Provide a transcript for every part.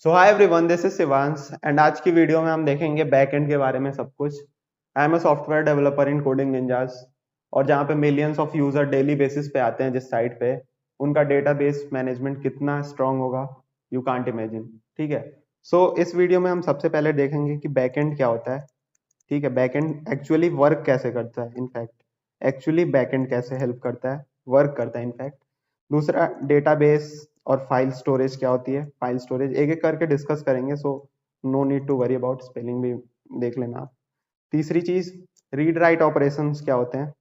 So hi everyone, this is Shivansh and आज की video में हम देखेंगे बैकएंड के बारे में सब कुछ। I am a software developer in coding ninjas और जहाँ पे millions of user daily basis पे आते हैं जिस साइट पे, उनका डेटाबेस मैनेजमेंट कितना स्ट्रांग होगा यू कांट इमेजिन। ठीक है। सो इस वीडियो में हम सबसे पहले देखेंगे कि बैकएंड क्या होता है। ठीक है, बैकएंड एक्चुअली वर्क कैसे करता है, इनफैक्ट एक्चुअली बैकएंड कैसे हेल्प करता है, वर्क करता है इनफैक्ट। दूसरा, डेटाबेस और फाइल स्टोरेज क्या होती है, फाइल स्टोरेज एक एक करके डिस्कस करेंगे, so no need to worry about spelling भी देख लेना आप। तीसरी चीज, रीड राइट ऑपरेशंस क्या होते हैं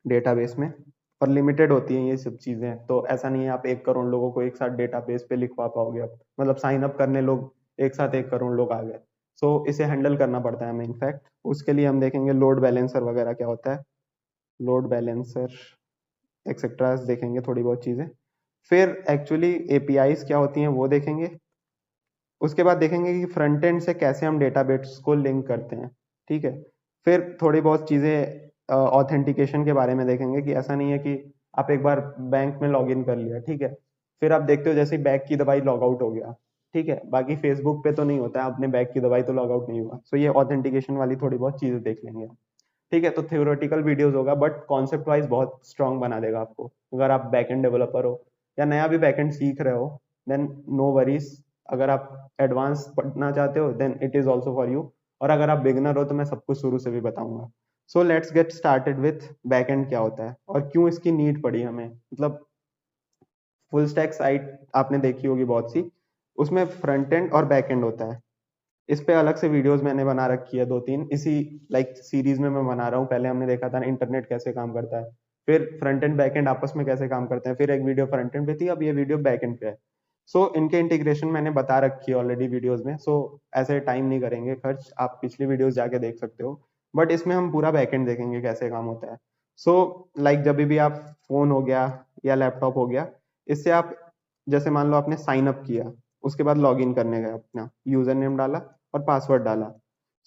डेटाबेस में, और लिमिटेड होती हैं ये सब चीजें, तो ऐसा नहीं है आप 1 करोड़ लोगों को एक साथ डेटाबेस पे लिखवा पाओगे। आप मतलब साइन अप करने लोग एक साथ 1 करोड़ लोग आ गए, सो इसे हैंडल करना पड़ता है हमें इनफैक्ट। उसके लिए हम देखेंगे लोड बैलेंसर वगैरह क्या होता है, लोड बैलेंसर एक्सेट्रा देखेंगे थोड़ी बहुत चीजें। फिर एक्चुअली एपीआईज क्या होती हैं वो देखेंगे। उसके बाद देखेंगे कि फ्रंट एंड से कैसे हम डेटाबेस को लिंक करते हैं। ठीक है। फिर थोड़ी बहुत चीजें ऑथेंटिकेशन के बारे में देखेंगे कि ऐसा नहीं है कि आप एक बार बैंक में लॉग इन कर लिया, ठीक है, फिर आप देखते हो जैसे बैग की दवाई लॉग आउट हो गया, ठीक है, बाकी फेसबुक पे तो नहीं होता है, अपने बैग की दवाई तो लॉग आउट नहीं हुआ। सो ये ऑथेंटिकेशन वाली थोड़ी बहुत चीजें देख लेंगे। ठीक है, तो थ्योरेटिकल वीडियोस होगा बट कॉन्सेप्ट वाइज बहुत स्ट्रांग बना देगा आपको। अगर आप बैकएंड डेवलपर हो या नया भी बैकएंड सीख रहे हो, देन नो वरीज। अगर आप एडवांस पढ़ना चाहते हो then it is also for you, और अगर आप बिगनर हो तो मैं सब कुछ शुरू से भी बताऊंगा। So let's get started with backend क्या होता है और क्यों इसकी नीड पड़ी हमें। मतलब फुल स्टैक साइट आपने देखी होगी बहुत सी, उसमें फ्रंट एंड और बैक एंड होता है। इस पे अलग से वीडियोस मैंने बना रखी है 2-3, इसी लाइक सीरीज में मैं बना रहा हूँ। पहले हमने देखा था ना इंटरनेट कैसे काम करता है, फिर फ्रंट एंड बैक एंड आपस में कैसे काम करते हैं, फिर एक वीडियो फ्रंट एंड पे थी, अब ये वीडियो बैक एंड पे है। सो इनके इंटीग्रेशन मैंने बता रखी है ऑलरेडी वीडियोस में, सो ऐसे टाइम नहीं करेंगे खर्च, आप पिछली वीडियोस जाके देख सकते हो। बट इसमें हम पूरा बैक एंड देखेंगे कैसे काम होता है। सो लाइक जब भी आप फोन हो गया या लैपटॉप हो गया, इससे आप जैसे मान लो आपने साइन अप किया, उसके बाद लॉग इन करने गए, अपना यूजर नेम डाला और पासवर्ड डाला।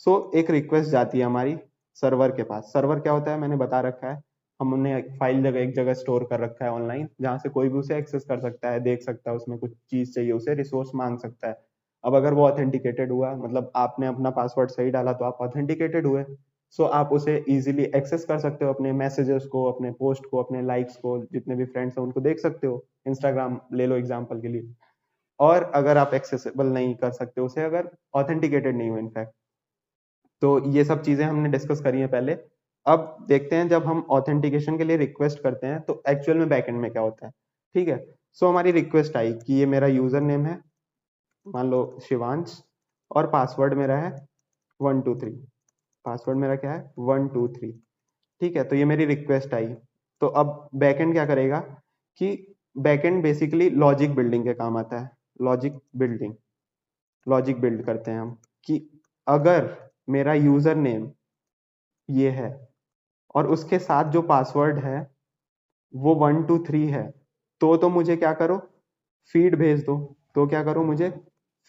सो एक रिक्वेस्ट जाती है हमारी सर्वर के पास। सर्वर क्या होता है मैंने बता रखा है, हमने फाइल जगह एक जगह स्टोर कर रखा है ऑनलाइन, जहां से कोई भी उसे एक्सेस कर सकता है, देख सकता है, उसमें कुछ चीज चाहिए उसे रिसोर्स मांग सकता है। अब अगर वो ऑथेंटिकेटेड हुआ, मतलब आपने अपना पासवर्ड सही डाला तो आप ऑथेंटिकेटेड हुए। सो आप उसे इजीली एक्सेस कर सकते हो, अपने मैसेजेस को, अपने पोस्ट को, अपने लाइक्स को, जितने भी फ्रेंड्स हैं उनको देख सकते हो। इंस्टाग्राम ले लो एग्जांपल के लिए। और अगर आप एक्सेसिबल नहीं कर सकते उसे, अगर ऑथेंटिकेटेड नहीं हो इनफैक्ट, तो ये सब चीजें हमने डिस्कस करी है पहले। अब देखते हैं जब हम ऑथेंटिकेशन के लिए रिक्वेस्ट करते हैं तो एक्चुअल में बैकएंड में क्या होता है। ठीक है। सो हमारी रिक्वेस्ट आई कि ये मेरा यूजर नेम है, मान लो शिवांश, और पासवर्ड मेरा है 123। पासवर्ड मेरा क्या है 123। ठीक है, तो ये मेरी रिक्वेस्ट आई। तो अब बैकएंड क्या करेगा कि बैकएंड बेसिकली लॉजिक बिल्डिंग के काम आता है। लॉजिक बिल्डिंग, लॉजिक बिल्ड करते हैं हम कि अगर मेरा यूजर नेम ये है और उसके साथ जो पासवर्ड है वो 123 है, तो मुझे क्या करो, फीड भेज दो। तो क्या करो, मुझे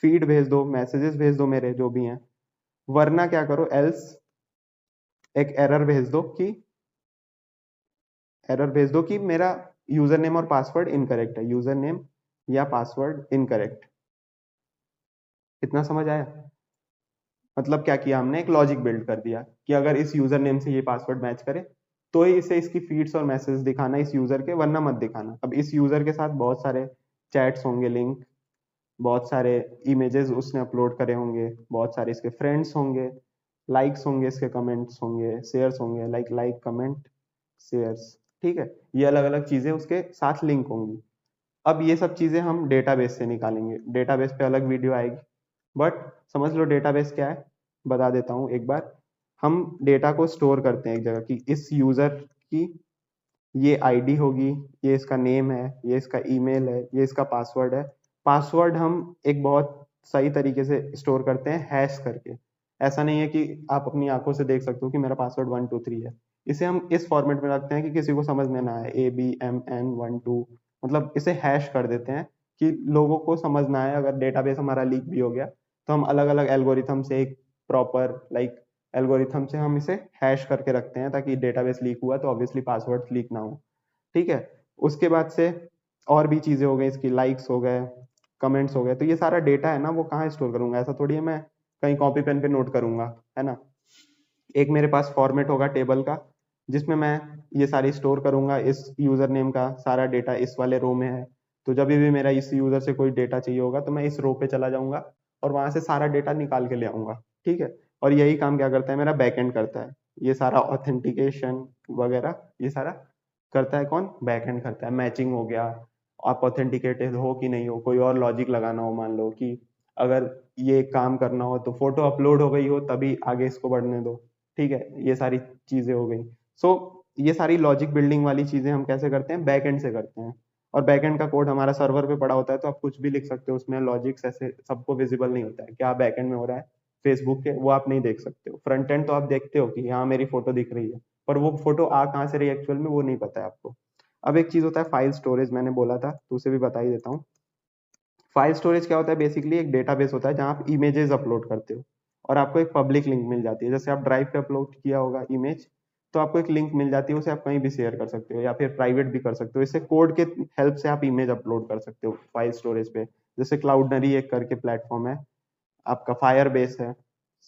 फीड भेज दो, मैसेजेस भेज दो मेरे जो भी हैं। वरना क्या करो, एल्स एक एरर भेज दो कि, एरर भेज दो कि मेरा यूजर नेम और पासवर्ड इनकरेक्ट है, यूजर नेम या पासवर्ड इनकरेक्ट। इतना समझ आया? मतलब क्या किया हमने, एक लॉजिक बिल्ड कर दिया कि अगर इस यूजर नेम से ये पासवर्ड मैच करे तो ही इसे इसकी फीड्स और मैसेज दिखाना इस यूजर के, वरना मत दिखाना। अब इस यूजर के साथ बहुत सारे चैट्स होंगे, लिंक, बहुत सारे इमेजेस उसने अपलोड करे होंगे, बहुत सारे इसके फ्रेंड्स होंगे, लाइक्स होंगे, इसके कमेंट्स होंगे, शेयर्स होंगे, लाइक लाइक कमेंट शेयर्स। ठीक है, ये अलग अलग चीजें उसके साथ लिंक होंगी। अब ये सब चीजें हम डेटाबेस से निकालेंगे, डेटाबेस पे अलग वीडियो आएगी। बट समझ लो डेटाबेस क्या है, बता देता हूँ एक बार। हम डेटा को स्टोर करते हैं एक जगह कि इस यूजर की ये आईडी होगी, ये इसका नेम है, ये इसका ईमेल है, ये इसका पासवर्ड है। पासवर्ड हम एक बहुत सही तरीके से स्टोर करते हैं हैश करके। ऐसा नहीं है कि आप अपनी आंखों से देख सकते हो कि मेरा पासवर्ड 123 है। इसे हम इस फॉर्मेट में रखते हैं कि किसी को समझ में ना आए, ABMN12, मतलब इसे हैश कर देते हैं कि लोगों को समझ ना आए। अगर डेटाबेस हमारा लीक भी हो गया तो हम अलग अलग एल्गोरिथम से, एक प्रॉपर लाइक एल्गोरिथम से हम इसे हैश करके रखते हैं, ताकि डेटाबेस लीक हुआ तो ऑब्वियसली पासवर्ड लीक ना हो। ठीक है। उसके बाद से और भी चीजें हो गई, इसकी लाइक्स हो गए, कमेंट्स हो गए, तो ये सारा डेटा है ना वो कहाँ स्टोर करूंगा, ऐसा थोड़ी है मैं कहीं कॉपी पेन पे नोट करूंगा, है ना। एक मेरे पास फॉर्मेट होगा टेबल का, जिसमें मैं ये सारी स्टोर करूंगा, इस यूजर नेम का सारा डेटा इस वाले रो में है, तो जब भी मेरा इस यूजर से कोई डेटा चाहिए होगा तो मैं इस रो पे चला जाऊंगा और वहां से सारा डेटा निकाल के ले आऊंगा, ठीक है। और यही काम क्या करता है मेरा बैकएंड करता है, ये सारा ऑथेंटिकेशन वगैरह ये सारा करता है कौन, बैकएंड करता है। मैचिंग हो गया, आप ऑथेंटिकेटेड हो कि नहीं हो, कोई और लॉजिक लगाना हो, मान लो कि अगर ये काम करना हो तो फोटो अपलोड हो गई हो तभी आगे इसको बढ़ने दो, ठीक है, ये सारी चीजें हो गई। सो ये सारी लॉजिक बिल्डिंग वाली चीजें हम कैसे करते हैं, बैक एंड से करते हैं। और बैक एंड का कोड हमारा सर्वर पे पड़ा होता है, तो आप कुछ भी लिख सकते हो उसमें, लॉजिक्स ऐसे सबको विजिबल नहीं होता है, क्या बैक एंड में हो रहा है फेसबुक के, वो आप नहीं देख सकते हो। फ्रंट एंड तो आप देखते हो कि हाँ मेरी फोटो दिख रही है, पर वो फोटो आ कहाँ से रही है एक्चुअल में वो नहीं पता है आपको। अब एक चीज होता है फाइल स्टोरेज, मैंने बोला था तो उसे भी बता ही देता हूँ। फाइल स्टोरेज क्या होता है, बेसिकली एक डेटाबेस होता है जहाँ आप इमेजेस अपलोड करते हो और आपको एक पब्लिक लिंक मिल जाती है। जैसे आप ड्राइव पे अपलोड किया होगा इमेज, तो आपको एक लिंक मिल जाती है, उसे आप कहीं भी शेयर कर सकते हो या फिर प्राइवेट भी कर सकते हो। इससे कोड के हेल्प से आप इमेज अपलोड कर सकते हो फाइल स्टोरेज पे। जैसे क्लाउडनरी एक करके प्लेटफॉर्म है, आपका फायर बेस है,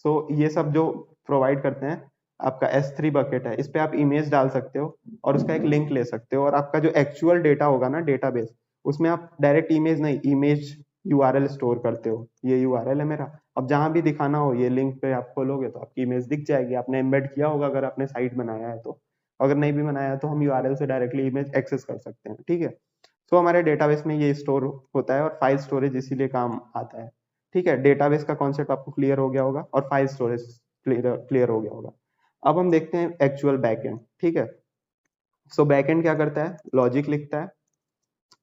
सो ये सब जो प्रोवाइड करते हैं। आपका S3 बकेट है, इस पे आप इमेज डाल सकते हो और उसका एक लिंक ले सकते हो, और आपका जो एक्चुअल डेटा होगा ना डेटाबेस, उसमें आप डायरेक्ट इमेज नहीं, इमेज यूआरएल स्टोर करते हो। ये यूआरएल है मेरा, अब जहां भी दिखाना हो ये लिंक पे आप खोलोगे तो आपकी इमेज दिख जाएगी। आपने एम्बेड किया होगा अगर आपने साइट बनाया है तो, अगर नहीं भी बनाया है तो हम यूआरएल से डायरेक्टली इमेज एक्सेस कर सकते हैं, ठीक है। तो हमारे डेटाबेस में ये स्टोर होता है और फाइल स्टोरेज इसीलिए काम आता है, ठीक है। डेटाबेस का कॉन्सेप्ट आपको क्लियर हो गया होगा और फाइल स्टोरेज क्लियर हो गया होगा। अब हम देखते हैं एक्चुअल बैकएंड, ठीक है। सो बैकएंड क्या करता है, लॉजिक लिखता है।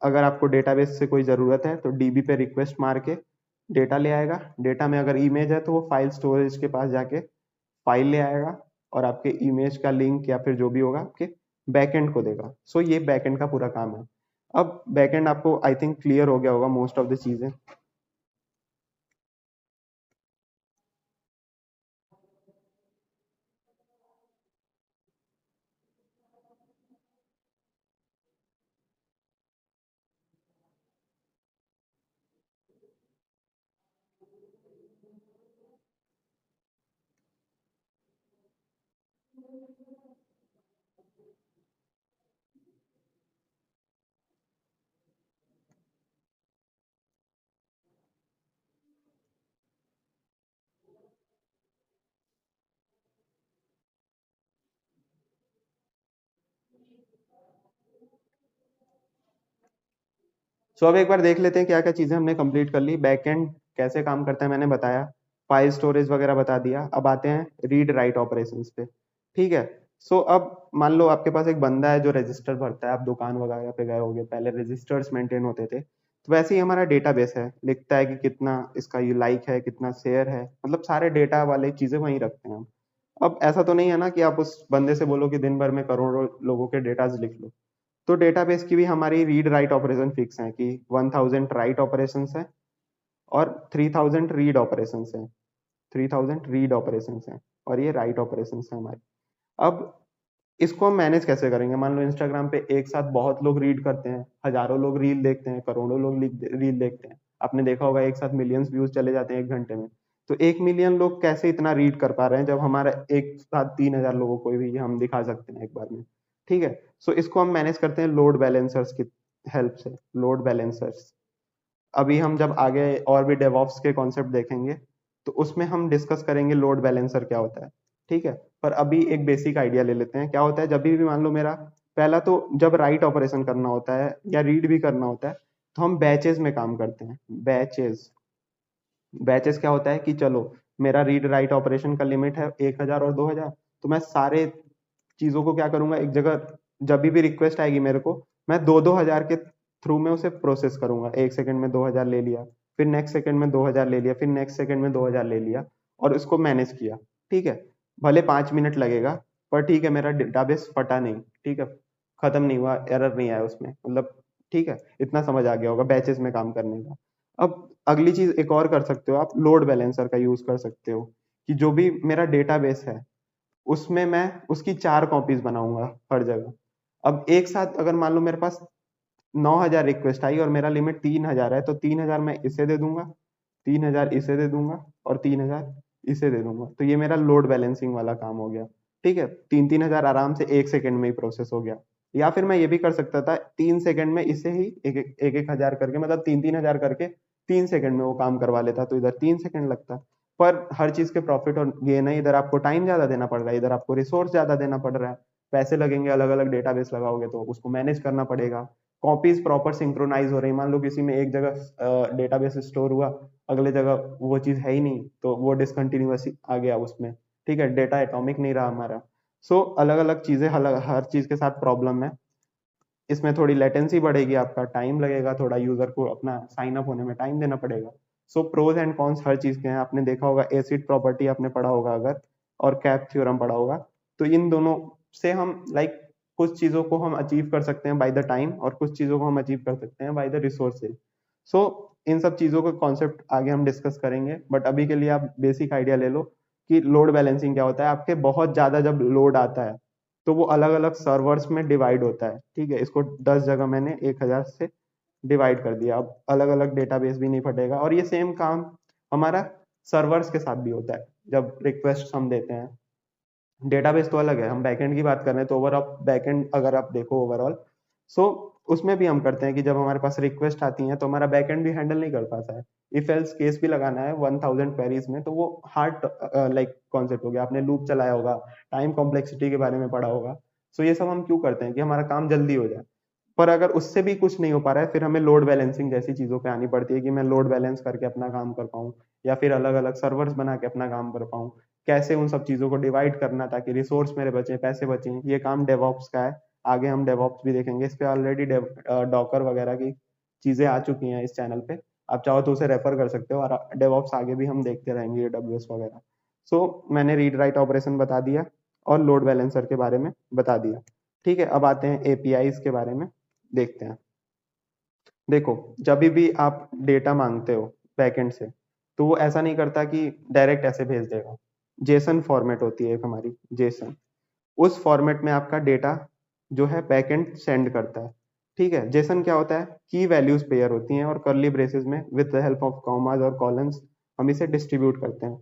अगर आपको डेटाबेस से कोई जरूरत है तो डीबी पे रिक्वेस्ट मार के डेटा ले आएगा। डेटा में अगर इमेज है तो वो फाइल स्टोरेज के पास जाके फाइल ले आएगा और आपके इमेज का लिंक या फिर जो भी होगा आपके बैकएंड को देगा। सो ये बैकएंड का पूरा काम है। अब बैकएंड आपको आई थिंक क्लियर हो गया होगा मोस्ट ऑफ द चीजें। सो अब एक बार देख लेते हैं क्या क्या चीजें हमने कंप्लीट कर ली। बैकएंड कैसे काम करता है मैंने बताया, फाइल स्टोरेज वगैरह बता दिया। अब आते हैं रीड राइट ऑपरेशंस पे, ठीक है। सो अब मान लो आपके पास एक बंदा है जो रजिस्टर भरता है, आप दुकान वगैरह पे गए होगे, पहले रजिस्टर्स मेंटेन होते थे, तो वैसे ही हमारा डेटाबेस है, लिखता है कि कितना इसका ये लाइक है, कितना शेयर है, मतलब सारे डेटा वाले चीजें वहीं रखते हैं हम। अब ऐसा तो नहीं है ना कि आप उस बंदे से बोलो कि दिन भर में करोड़ों लोगों के डेटाज लिख लो। तो डेटाबेस की भी हमारी रीड राइट ऑपरेशन फिक्स है कि 1000 राइट ऑपरेशन है और 3000 रीड ऑपरेशन है। 3000 रीड ऑपरेशन है और ये राइट ऑपरेशन है हमारे। अब इसको हम मैनेज कैसे करेंगे, मान लो इंस्टाग्राम पे एक साथ बहुत लोग रीड करते हैं, हजारों लोग रील देखते हैं, करोड़ों लोग रील देखते हैं। आपने देखा होगा एक साथ मिलियंस व्यूज चले जाते हैं एक घंटे में। तो 1 मिलियन लोग कैसे इतना रीड कर पा रहे हैं जब हमारा एक साथ 3000 लोगों को भी हम दिखा सकते हैं एक बार में, ठीक है। सो इसको हम मैनेज करते हैं लोड बैलेंसर्स की हेल्प से, लोड बैलेंसर्स। अभी हम जब आगे और भी डेवऑप्स के कॉन्सेप्ट देखेंगे तो उसमें हम डिस्कस करेंगे लोड बैलेंसर क्या होता है, ठीक है। पर अभी एक बेसिक आइडिया ले लेते हैं। क्या होता है, जब भी मान लो मेरा पहला तो जब राइट ऑपरेशन करना होता है या रीड भी करना होता है तो हम बैचेस में काम करते हैं। बैचेस, बैचेस क्या होता है कि चलो मेरा रीड राइट ऑपरेशन का लिमिट है 1000 और 2000, तो मैं सारे चीजों को क्या करूंगा एक जगह, जब भी रिक्वेस्ट आएगी मेरे को, मैं 2-2000 के थ्रू में उसे प्रोसेस करूंगा। एक सेकंड में 2000 ले लिया, फिर नेक्स्ट सेकंड में 2000 ले लिया, फिर नेक्स्ट सेकंड में 2000 ले लिया और उसको मैनेज किया, ठीक है। भले 5 मिनट लगेगा पर ठीक है, मेरा डेटाबेस फटा नहीं, ठीक है, खत्म नहीं हुआ, एरर नहीं आया उसमें, मतलब ठीक है, इतना समझ आ गया होगा बैचेस में काम करने का। अब अगली चीज एक और कर सकते हो आप, लोड बैलेंसर का यूज कर सकते हो कि जो भी मेरा डेटाबेस है उसमें मैं उसकी 4 कॉपीज बनाऊंगा हर जगह। अब एक साथ अगर मान लो मेरे पास 9000 रिक्वेस्ट आई और मेरा लिमिट 3000 है, तो 3000 मैं इसे दे दूंगा, 3000 इसे दे दूंगा और 3000 इसे दे दूंगा। तो ये मेरा लोड बैलेंसिंग वाला काम हो गया। ठीक है, 3000 आराम से 1 सेकंड में ही प्रोसेस हो गया। या फिर मैं ये भी कर सकता था 3 सेकंड में इसे ही एक हजार करके, मतलब 3000 करके 3 सेकंड में वो काम करवा लेता, तो इधर 3 सेकंड लगता। पर हर चीज के प्रॉफिट और गेन है, इधर आपको टाइम ज्यादा देना पड़ रहा है, इधर आपको रिसोर्स ज्यादा देना पड़ रहा है, पैसे लगेंगे, अलग अलग डेटाबेस लगाओगे तो उसको मैनेज करना पड़ेगा। कॉपीज प्रॉपर सिंक्रोनाइज हो रही, मान लो किसी में एक जगह डेटाबेस स्टोर हुआ, अगले जगह वो चीज है ही नहीं, तो वो डिसकंटिन्यूअस आ गया उसमें। ठीक है, डेटा एटॉमिक नहीं रहा हमारा। सो अलग अलग चीजें, हर चीज के साथ प्रॉब्लम है। इसमें थोड़ी लेटेंसी बढ़ेगी, आपका टाइम लगेगा, थोड़ा यूजर को अपना साइन अप होने में टाइम देना पड़ेगा। सो प्रोज एंड कॉन्स हर चीज के हैं। आपने देखा होगा एसिड प्रॉपर्टी आपने पढ़ा होगा अगर, और कैप थ्योरम पढ़ा होगा। तो इन दोनों से हम लाइक कुछ चीजों को हम अचीव कर सकते हैं बाय द टाइम, और कुछ चीजों को हम अचीव कर सकते हैं बाय द रिसोर्सेज। सो इन सब चीजों का कॉन्सेप्ट आगे हम डिस्कस करेंगे, बट अभी के लिए आप बेसिक आइडिया ले लो कि लोड बैलेंसिंग क्या होता है। आपके बहुत ज्यादा जब लोड आता है तो वो अलग अलग सर्वर्स में डिवाइड होता है। ठीक है, इसको 10 जगह मैंने 1000 से डिवाइड कर दिया। अब अलग अलग डेटाबेस भी नहीं फटेगा, और ये सेम काम हमारा सर्वर्स के साथ भी होता है जब रिक्वेस्ट हम देते हैं। डेटाबेस तो अलग है, हम बैकएंड की बात कर रहे हैं, तो ओवरऑल बैकएंड अगर आप देखो ओवरऑल, सो उसमें भी हम करते हैं कि जब हमारे पास रिक्वेस्ट आती है तो हमारा बैकएंड भी हैंडल नहीं कर पाता है। इफ एल्स केस भी लगाना है 1000 क्वेरीज में, तो वो हार्ड लाइक कॉन्सेप्ट हो गया। आपने लूप चलाया होगा, टाइम कॉम्प्लेक्सिटी के बारे में पढ़ा होगा। सो ये सब हम क्यों करते हैं कि हमारा काम जल्दी हो जाए। पर अगर उससे भी कुछ नहीं हो पा रहा है, फिर हमें लोड बैलेंसिंग जैसी चीजों पे आनी पड़ती है कि मैं लोड बैलेंस करके अपना काम कर पाऊँ, या फिर अलग अलग सर्वर्स बना के अपना काम कर पाऊँ। कैसे उन सब चीजों को डिवाइड करना ताकि रिसोर्स मेरे बचे, पैसे बचे, ये काम डेवऑप्स का है। आगे हम डेवऑप्स भी देखेंगे, इस पे ऑलरेडी डॉकर वगैरह की चीजें आ चुकी हैं इस चैनल पे, आप चाहो तो उसे रेफर कर सकते हो। और डेवऑप्स आगे भी हम देखते रहेंगे, एडब्ल्यूएस वगैरह। सो मैंने रीड राइट ऑपरेशन बता दिया और लोड बैलेंसर के बारे में बता दिया। ठीक है, अब आते हैं एपीआईज के बारे में, देखते हैं। देखो, जब भी आप डेटा मांगते हो बैकएंड से, तो वो ऐसा नहीं करता कि डायरेक्ट ऐसे भेज देगा। जेसन फॉर्मेट होती है एक हमारी, जेसन। उस फॉर्मेट में आपका डेटा जो है बैकएंड सेंड करता है। ठीक है, जेसन क्या होता है, की वैल्यूज पेयर होती हैं और कर्ली ब्रेसेस में with the help of commas और कॉलम्स हम इसे डिस्ट्रीब्यूट करते हैं।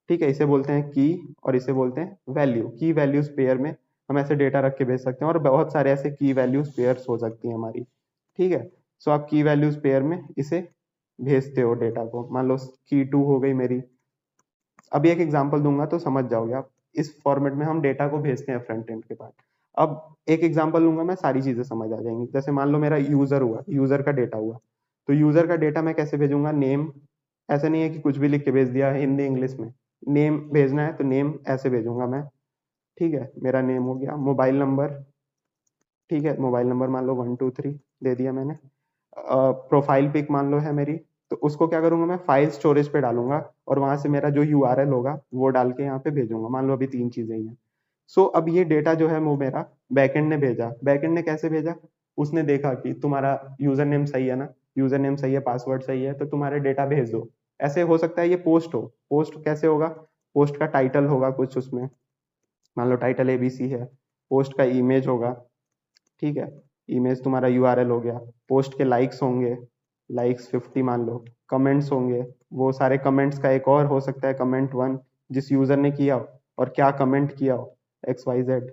ठीक है, इसे बोलते हैं की और इसे बोलते हैं वैल्यू। की वैल्यूज पेयर में हम ऐसे डेटा रख के भेज सकते हैं, और बहुत सारे ऐसे की वैल्यूज पेयर्स हो सकती हैं हमारी। ठीक है, सो आप की वैल्यूज पेयर में इसे भेजते हो डेटा को। मान लो की 2 हो गई मेरी। अभी एक एग्जांपल दूंगा तो समझ जाओगे आप। इस फॉर्मेट में हम डेटा को भेजते हैं फ्रंट एंड के पास। अब एक एग्जांपल लूंगा मैं, सारी चीजें समझ आ जाएंगी। जैसे मान लो मेरा यूजर हुआ, यूजर का डेटा हुआ, तो यूजर का डेटा मैं कैसे भेजूंगा, नेम। ऐसे नहीं है कि कुछ भी लिख के भेज दिया हिंदी इंग्लिश में, नेम भेजना है तो नेम ऐसे भेजूंगा मैं। ठीक है, मेरा नेम हो गया। मोबाइल नंबर, ठीक है, मोबाइल नंबर मान लो 123 दे दिया मैंने। प्रोफाइल पिक मान लो है मेरी, तो उसको क्या करूंगा मैं, फाइल स्टोरेज पे डालूंगा, और वहां से मेरा जो यूआरएल होगा वो डाल के यहाँ पे भेजूंगा। मान लो अभी 3 चीजें ही हैं। सो अब ये डेटा जो है वो मेरा बैकएंड ने भेजा। बैकएंड ने कैसे भेजा, उसने देखा कि तुम्हारा यूजर नेम सही है ना, यूजर नेम सही है, पासवर्ड सही है, तो तुम्हारे डेटा भेज दो। ऐसे हो सकता है ये पोस्ट हो। पोस्ट कैसे होगा, पोस्ट का टाइटल होगा कुछ उसमें, मान लो टाइटल एबीसी है। पोस्ट का इमेज होगा, ठीक है, इमेज तुम्हारा यूआरएल हो गया। पोस्ट के लाइक्स होंगे, लाइक्स 50 मान लो। कमेंट्स होंगे, वो सारे कमेंट्स का एक और हो सकता है कमेंट 1, जिस यूजर ने किया हो और क्या कमेंट किया हो, XYZ।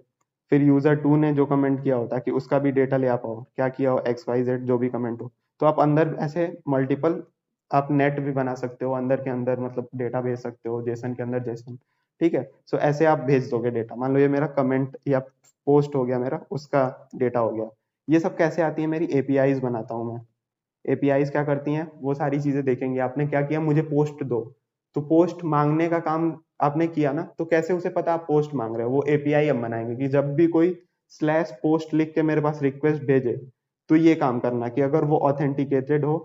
फिर यूजर 2 ने जो कमेंट किया हो, ताकि उसका भी डेटा ले आ पाओ, क्या किया हो, XYZ जो भी कमेंट हो। तो आप अंदर ऐसे मल्टीपल आप नेट भी बना सकते हो, अंदर के अंदर मतलब डेटा भेज सकते हो, जेसन के अंदर जेसन। ठीक है, सो ऐसे आप भेज दोगे डेटा। मान लो ये मेरा कमेंट या पोस्ट हो गया, मेरा उसका डेटा हो गया। ये सब कैसे आती है, मेरी एपीआईज बनाता हूँ मैं। एपीआईज क्या करती हैं, वो सारी चीजें देखेंगे। आपने क्या किया, मुझे पोस्ट दो, तो पोस्ट मांगने का काम आपने किया ना, तो कैसे उसे पता आप पोस्ट मांग रहे हो, वो एपीआई हम बनाएंगे कि जब भी कोई स्लैश पोस्ट लिख के मेरे पास रिक्वेस्ट भेजे, तो ये काम करना कि अगर वो ऑथेंटिकेटेड हो,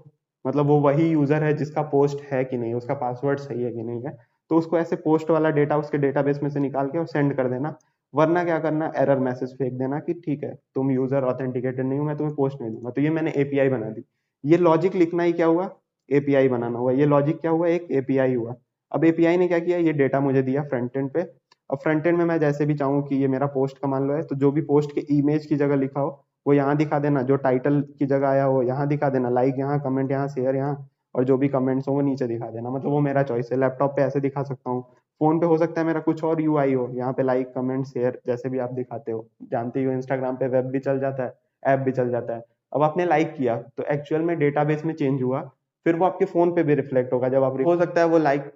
मतलब वो वही यूजर है जिसका पोस्ट है कि नहीं, उसका पासवर्ड सही है कि नहीं है, तो उसको ऐसे पोस्ट वाला डेटा उसके डेटाबेस में से निकाल के और सेंड कर देना। वरना क्या करना, एरर मैसेज फेंक देना कि ठीक है तुम यूजर ऑथेंटिकेटेड नहीं हो, मैं तुम्हें पोस्ट नहीं दूंगा। तो ये मैंने एपीआई बना दी। ये लॉजिक लिखना ही क्या हुआ, एपीआई बनाना हुआ। ये लॉजिक क्या हुआ, एक एपीआई हुआ। अब एपीआई ने क्या किया, ये डेटा मुझे दिया फ्रंट एंड पे। अब फ्रंट एंड में मैं जैसे भी चाहूँ कि ये मेरा पोस्ट का मान लो है, तो जो भी पोस्ट के इमेज की जगह लिखा हो वो यहाँ दिखा देना, जो टाइटल की जगह आया वो यहाँ दिखा देना, लाइक यहाँ, कमेंट यहाँ, शेयर यहाँ, और जो भी कमेंट्स हो वो नीचे दिखा देना। मतलब वो मेरा चॉइस है। लैपटॉप पे ऐसे दिखा सकता हूँ, फोन पे हो सकता है मेरा कुछ और यूआई हो, यहाँ पे लाइक कमेंट शेयर जैसे भी आप दिखाते हो, जानते ही हो इंस्टाग्राम पे वेब भी चल जाता है, ऐप भी चल जाता है। अब आपने लाइक किया तो एक्चुअल में डेटाबेस में चेंज हुआ, फिर वो आपके फोन पे भी रिफ्लेक्ट होगा जब आप, हो सकता है वो लाइक,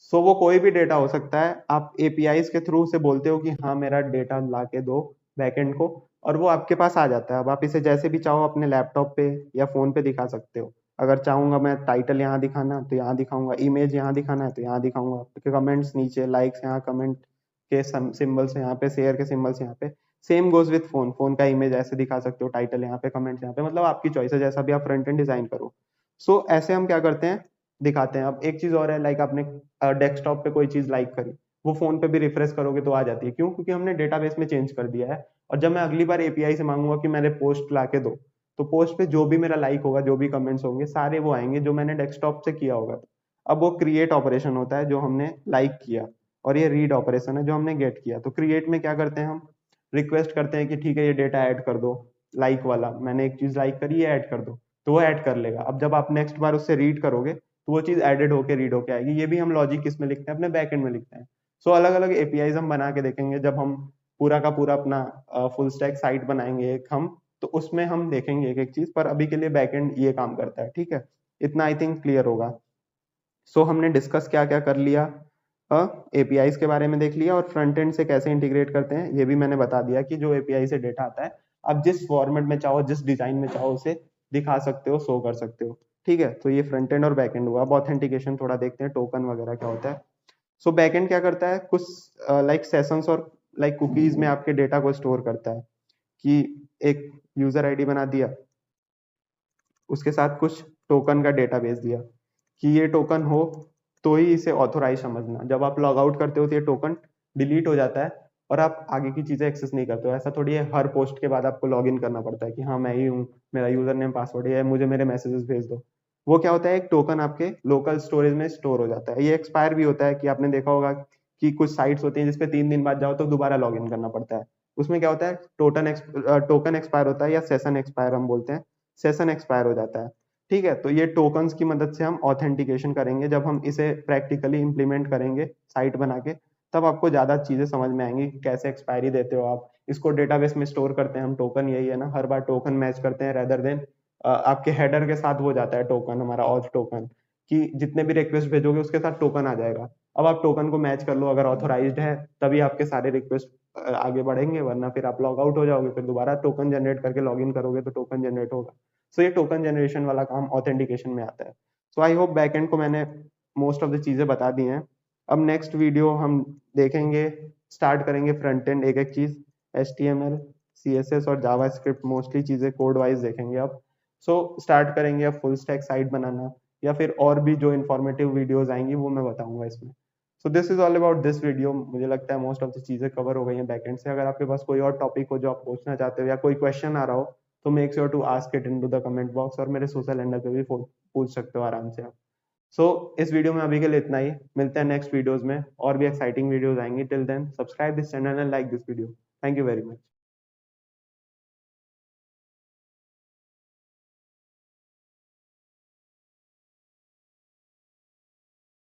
सो वो कोई भी डेटा हो सकता है। आप एपीआईज के थ्रू से बोलते हो कि हाँ मेरा डेटा ला के दो बैकएंड को, और वो आपके पास आ जाता है। अब आप इसे जैसे भी चाहो अपने लैपटॉप पे या फोन पे दिखा सकते हो। अगर चाहूंगा मैं टाइटल यहाँ दिखाना तो यहाँ दिखाऊंगा, इमेज यहाँ दिखाना है तो यहाँ दिखाऊंगा, कमेंट्स नीचे, लाइक्स यहाँ, कमेंट के सिंबल्स यहाँ पे, शेयर के सिंबल्स यहाँ पे। Same goes with phone, phone का इमेज ऐसे दिखा सकते हो, टाइटल यहाँ पे, कमेंट्स यहाँ पे। मतलब आपकी चॉइस है जैसा भी आप फ्रंट एंड डिजाइन करो। सो ऐसे हम क्या करते हैं, दिखाते हैं। अब एक चीज और है, लाइक आपने डेस्कटॉप पे कोई चीज लाइक करी, वो फोन पे भी रिफ्रेश करोगे तो आ जाती है। क्यों? क्योंकि हमने डेटाबेस में चेंज कर दिया है। और जब मैं अगली बार एपीआई से मांगूंगा कि मैंने पोस्ट ला के दो, तो पोस्ट पे जो भी मेरा लाइक होगा, जो भी कमेंट्स होंगे, सारे वो आएंगे जो मैंने डेस्कटॉप से किया होगा। अब वो क्रिएट ऑपरेशन होता है जो हमने लाइक किया, और ये रीड ऑपरेशन है जो हमने गेट किया। तो क्रिएट में क्या करते हैं हम, रिक्वेस्ट करते हैं कि ठीक है ये डेटा ऐड कर दो, लाइक वाला, मैंने एक चीज लाइक करी है ऐड कर दो, तो वो ऐड कर लेगा। अब जब आप नेक्स्ट बार उससे रीड करोगे तो वो चीज एडेड होके रीड होके आएगी। ये भी हम लॉजिक किसमें लिखते हैं, अपने बैकएंड में लिखते हैं। सो अलग अलग एपीआईज हम बना के देखेंगे जब हम पूरा का पूरा अपना फुल स्टैक साइट बनाएंगे एक हम, तो उसमें हम देखेंगे एक एक चीज। पर अभी के लिए बैकएंड ये काम करता है, ठीक है? इतना आई थिंक क्लियर होगा। सो हमने डिस्कस क्या क्या कर लिया, एपीआईज के बारे में देख लिया, और फ्रंट एंड से कैसे इंटीग्रेट करते हैं ये भी मैंने बता दिया कि जो एपीआई से डेटा आता है आप जिस फॉर्मेट में चाहो, जिस डिजाइन में चाहो उसे दिखा सकते हो, शो कर सकते हो। ठीक है, तो ये फ्रंट एंड और बैक एंड हुआ। अब ऑथेंटिकेशन थोड़ा देखते हैं, टोकन वगैरह क्या होता है। सो बैक एंड क्या करता है, कुछ लाइक सेशंस और लाइक कुकीज में आपके डेटा को स्टोर करता है। कि एक यूजर आईडी बना दिया, उसके साथ कुछ टोकन का डेटा भेज दिया कि ये टोकन हो तो ही इसे ऑथोराइज समझना। जब आप लॉग आउट करते हो तो ये टोकन डिलीट हो जाता है और आप आगे की चीजें एक्सेस नहीं करते हो। ऐसा थोड़ी है हर पोस्ट के बाद आपको लॉग इन करना पड़ता है कि हाँ मैं ही हूँ, मेरा यूजर नेम पासवर्ड है, मुझे मेरे मैसेजेस भेज दो। वो क्या होता है, एक टोकन आपके लोकल स्टोरेज में स्टोर हो जाता है। ये एक्सपायर भी होता है, कि आपने देखा होगा कि कुछ साइट्स होती हैं जिसपे 3 दिन बाद जाओ तो दोबारा लॉग इन करना पड़ता है। उसमें क्या होता है, टोकन एक्सपायर होता है, या सेशन एक्सपायर हम बोलते हैं, सेशन एक्सपायर हो जाता है। ठीक है, तो ये टोकन्स की मदद से हम ऑथेंटिकेशन करेंगे। जब हम इसे प्रैक्टिकली इंप्लीमेंट करेंगे साइट बना के, तब आपको ज्यादा चीजें समझ में आएंगी कि कैसे एक्सपायरी देते हो आप। इसको डेटाबेस में स्टोर करते हैं हम, टोकन यही है ना, हर बार टोकन मैच करते हैं रेदर देन आपके हेडर के साथ वो जाता है टोकन, हमारा ऑथ टोकन, कि जितने भी रिक्वेस्ट भेजोगे उसके साथ टोकन आ जाएगा। अब आप टोकन को मैच कर लो, अगर ऑथोराइज्ड है तभी आपके सारे रिक्वेस्ट आगे बढ़ेंगे, वरना फिर आप लॉग आउट हो जाओगे, फिर दोबारा टोकन जनरेट करके लॉग इन करोगे तो टोकन जनरेट होगा। सो ये टोकन जनरेशन वाला काम ऑथेंटिकेशन में आता है। सो आई होप बैकएंड को मैंने मोस्ट ऑफ द चीजें बता दी हैं। अब नेक्स्ट वीडियो हम देखेंगे, स्टार्ट करेंगे फ्रंट एंड एक एक चीज, HTML, CSS और जावास्क्रिप्ट, मोस्टली चीजें कोड वाइज देखेंगे अब। सो स्टार्ट करेंगे अब फुल स्टैक साइट बनाना, या फिर और भी जो इन्फॉर्मेटिव वीडियोस आएंगी वो मैं बताऊंगा इसमें। So this is all about this video. मुझे लगता है मोस्ट ऑफ द चीजें कवर हो गई हैं बैकएंड से। अगर आपके पास कोई और टॉपिक हो जो आप पूछना चाहते हो, या कोई क्वेश्चन आ रहा हो, तो make sure to ask it into the comment box, और मेरे सोशल हैंडल पे भी पूछ सकते हो आराम से आप। सो इस वीडियो में अभी के लिए इतना ही। मिलते हैं नेक्स्ट वीडियोस में, और भी एक्साइटिंग वीडियोस आएंगी। Till then subscribe this channel and like this video. Thank you very much.